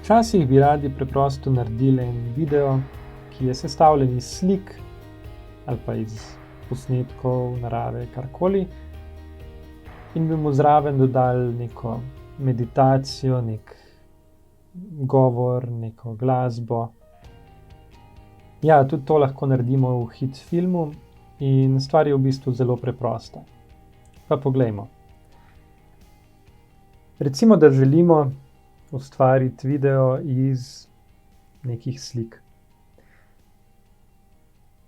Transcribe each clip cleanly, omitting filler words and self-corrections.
Včasih bi radi preprosto naredili en video, ki je sestavljen iz slik ali pa iz posnetkov narave, karkoli, in bi mu zraven dodali neko meditacijo, neki govor, neko glasbo. Ja, tudi to lahko naredimo v hit filmu in stvar je v bistvu zelo preprosta. Pa poglejmo. Recimo, da želimo ustvariti video iz nekih slik.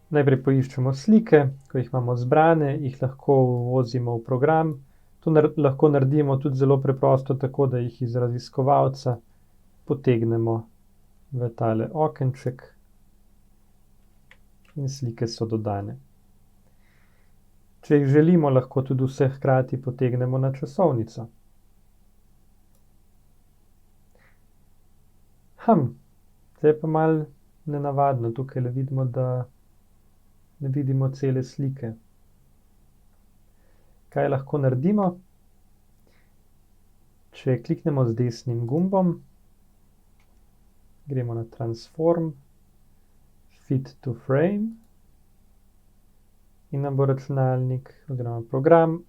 Najprej poiščemo slike, ko jih imamo zbrane, jih lahko vvozimo v program. To lahko naredimo tudi zelo preprosto, tako da jih iz raziskovalca potegnemo v tale okenček in slike so dodane. Če jih želimo, lahko tudi vse hkrati potegnemo na časovnico. Zdaj je pa malo nenavadno, tukaj vidimo, da ne vidimo cele slike. Kaj lahko naredimo? Če kliknemo z desnim gumbom, gremo na Transform, Fit to Frame in nam bo računalnik oziroma program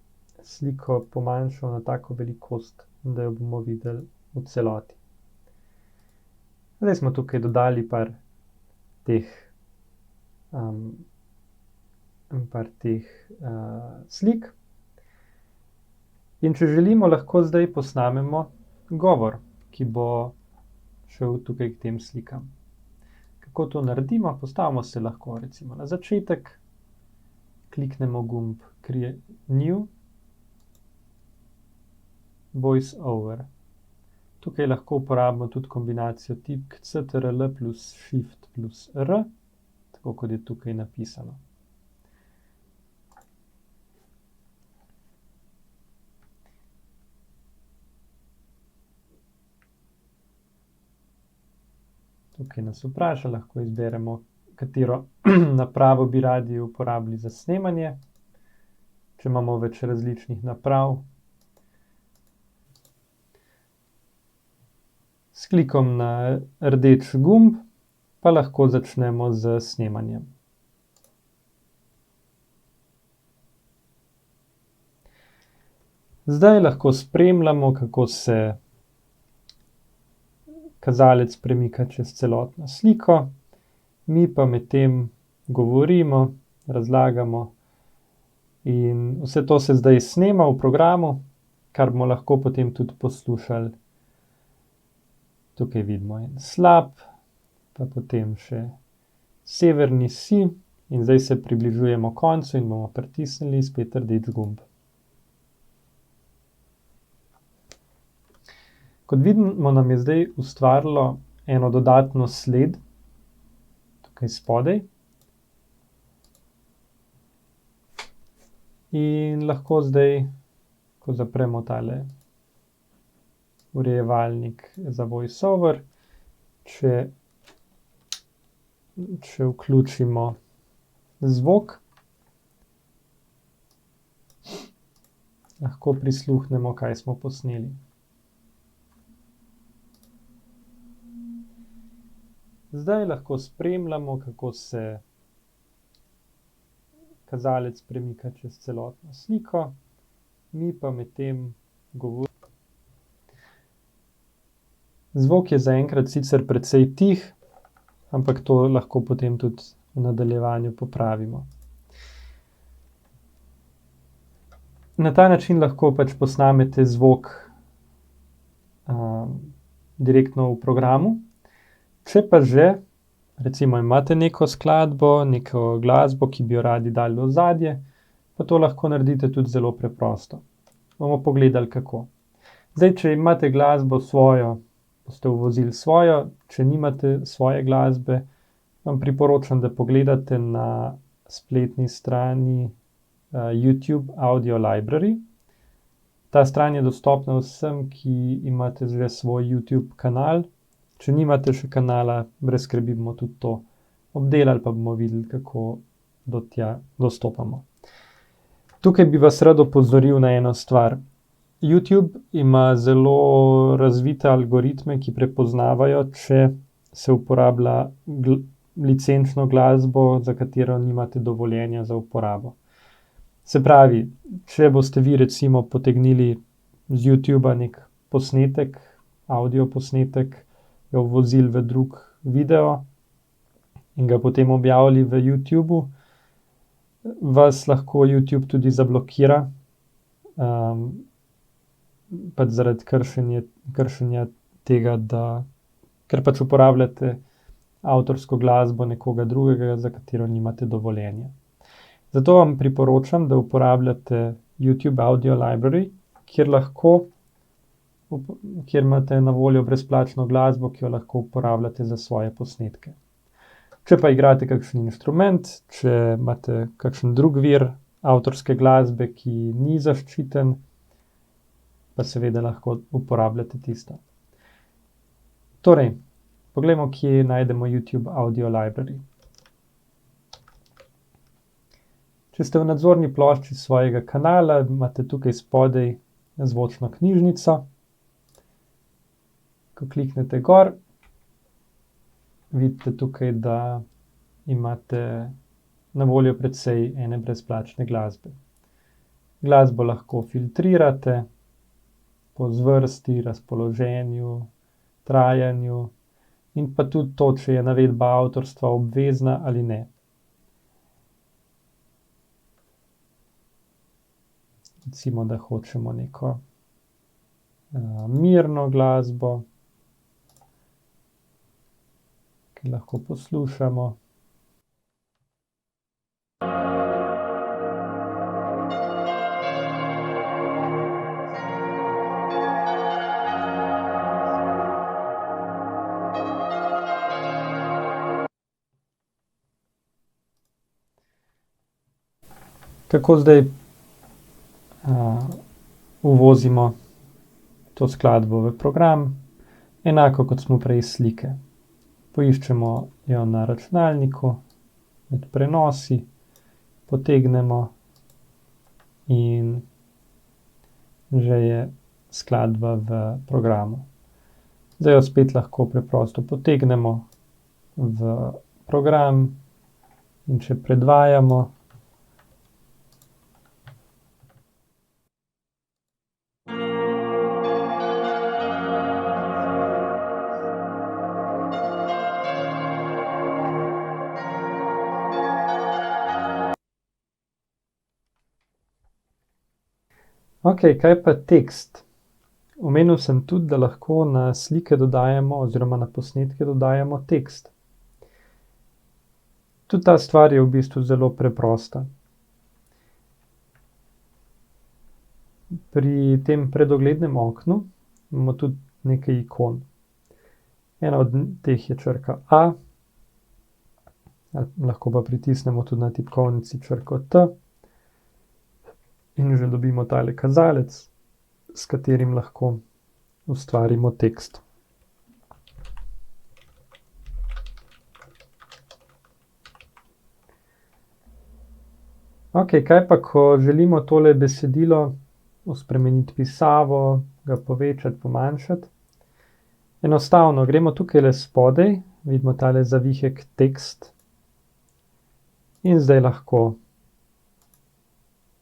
sliko pomanjšal na tako velikost, da jo bomo videli v celoti. Zdaj smo tukaj dodali par teh slik. In če želimo, lahko zdaj posnamemo govor, ki bo šel tukaj k tem slikam. Kako to naredimo? Postavimo se lahko recimo na začetek, kliknemo gumb New, Voice Over. Tukaj lahko uporabimo tudi kombinacijo tipk Ctrl plus Shift plus R, tako kot je tukaj napisano. Tukaj nas vpraša, lahko izberemo, katero napravo bi radi uporabili za snemanje. Če imamo več različnih naprav, s klikom na rdeč gumb pa lahko začnemo z snemanjem. Zdaj lahko spremljamo, kako se kazalec premika čez celotno sliko, mi pa medtem govorimo, razlagamo in vse to se zdaj snema v programu, kar bomo lahko potem tudi poslušali. Tukaj vidimo en slap, pa potem še severni sij in zdaj se približujemo koncu in bomo pritisnili spet rdeč gumb. Kot vidimo, nam je zdaj ustvarilo eno dodatno sled, tukaj spodaj. In lahko zdaj, ko zapremo tale urejevalnik za Voice Over, če vključimo zvok, lahko prisluhnemo, kaj smo posneli. Zdaj lahko spremljamo, kako se kazalec premika čez celotno sliko, mi pa medtem govorimo. Zvok je zaenkrat sicer precej tih, ampak to lahko potem tudi v nadaljevanju popravimo. Na ta način lahko pač posnamete zvok direktno v programu. Če pa že, recimo imate neko skladbo, neko glasbo, ki bi jo radi dali v ozadje, pa to lahko naredite tudi zelo preprosto. Bomo pogledali, kako. Zdaj, če imate glasbo svojo, boste uvozili svojo, če nimate svoje glasbe, vam priporočam, da pogledate na spletni strani YouTube Audio Library. Ta stran je dostopna vsem, ki imate že svoj YouTube kanal. Če nimate še kanala, brez skrbi, bomo tudi to obdelali, pa bomo videli, kako do tja dostopamo. Tukaj bi vas rad opozoril na eno stvar. YouTube ima zelo razvite algoritme, ki prepoznavajo, če se uporablja licenčno glasbo, za katero nimate dovoljenja za uporabo. Se pravi, če boste vi recimo potegnili z YouTuba neki posnetek, avdio posnetek, ga uvozili v drug video in ga potem objavili v YouTubu, vas lahko YouTube tudi zablokira, pač zaradi kršenja tega, ker pač uporabljate avtorsko glasbo nekoga drugega, za katero nimate dovoljenja. Zato vam priporočam, da uporabljate YouTube Audio Library, kjer imate na voljo brezplačno glasbo, ki jo lahko uporabljate za svoje posnetke. Če pa igrate kakšen inštrument, če imate kakšen drug vir avtorske glasbe, ki ni zaščiten, pa seveda lahko uporabljate tisto. Torej, poglejmo, kje najdemo YouTube Audio Library. Če ste v nadzorni plošči svojega kanala, imate tukaj spodaj zvočno knjižnico. Ko kliknete gor, vidite tukaj, da imate na voljo precej ene brezplačne glasbe. Glasbo lahko filtrirate po zvrsti, razpoloženju, trajanju in pa tudi to, če je navedba avtorstva obvezna ali ne. Recimo, da hočemo neko mirno glasbo, ki lahko poslušamo. Kako zdaj uvozimo to skladbo v program? Enako, kot smo prej slike. Poiščemo jo na računalniku, med prenosi, potegnemo in že je skladba v programu. Zdaj jo spet lahko preprosto potegnemo v program in če predvajamo, Okej, kaj pa tekst? Omenil sem tudi, da lahko na slike dodajamo oziroma na posnetke dodajamo tekst. Tudi ta stvar je v bistvu zelo preprosta. Pri tem predoglednem oknu imamo tudi nekaj ikon. Ena od teh je črka A, lahko pa pritisnemo tudi na tipkovnici črko T. In že dobimo tale kazalec, s katerim lahko ustvarimo tekst. Okej, kaj pa, ko želimo tole besedilo spremeniti pisavo, ga povečati, pomanjšati? Enostavno, gremo tukajle spodaj, vidimo tale zavihek tekst. In zdaj lahko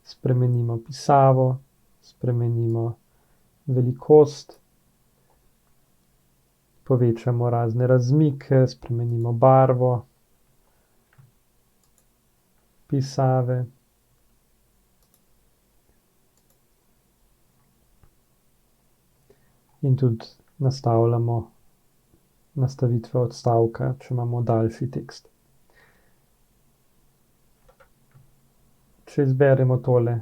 spremenimo pisavo, spremenimo velikost, povečamo razne razmike, spremenimo barvo pisave. In tudi nastavljamo nastavitve odstavka, če imamo daljši tekst. Če izberemo tole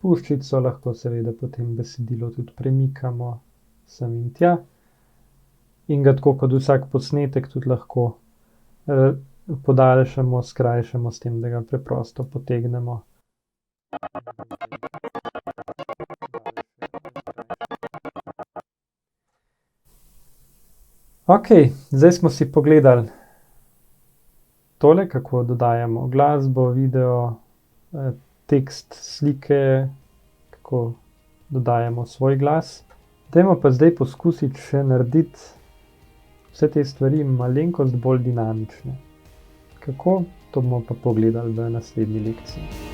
puščico, lahko seveda potem besedilo tudi premikamo sem in tja. In ga tako kot vsak posnetek tudi lahko podaljšamo, skrajšamo s tem, da ga preprosto potegnemo. Okej, zdaj smo si pogledali tole, kako dodajamo glasbo, video, tekst, slike, kako dodajamo svoj glas. Dajmo pa zdaj poskusiti še narediti vse te stvari malenkost bolj dinamične. Kako? To bomo pa pogledali v naslednji lekciji.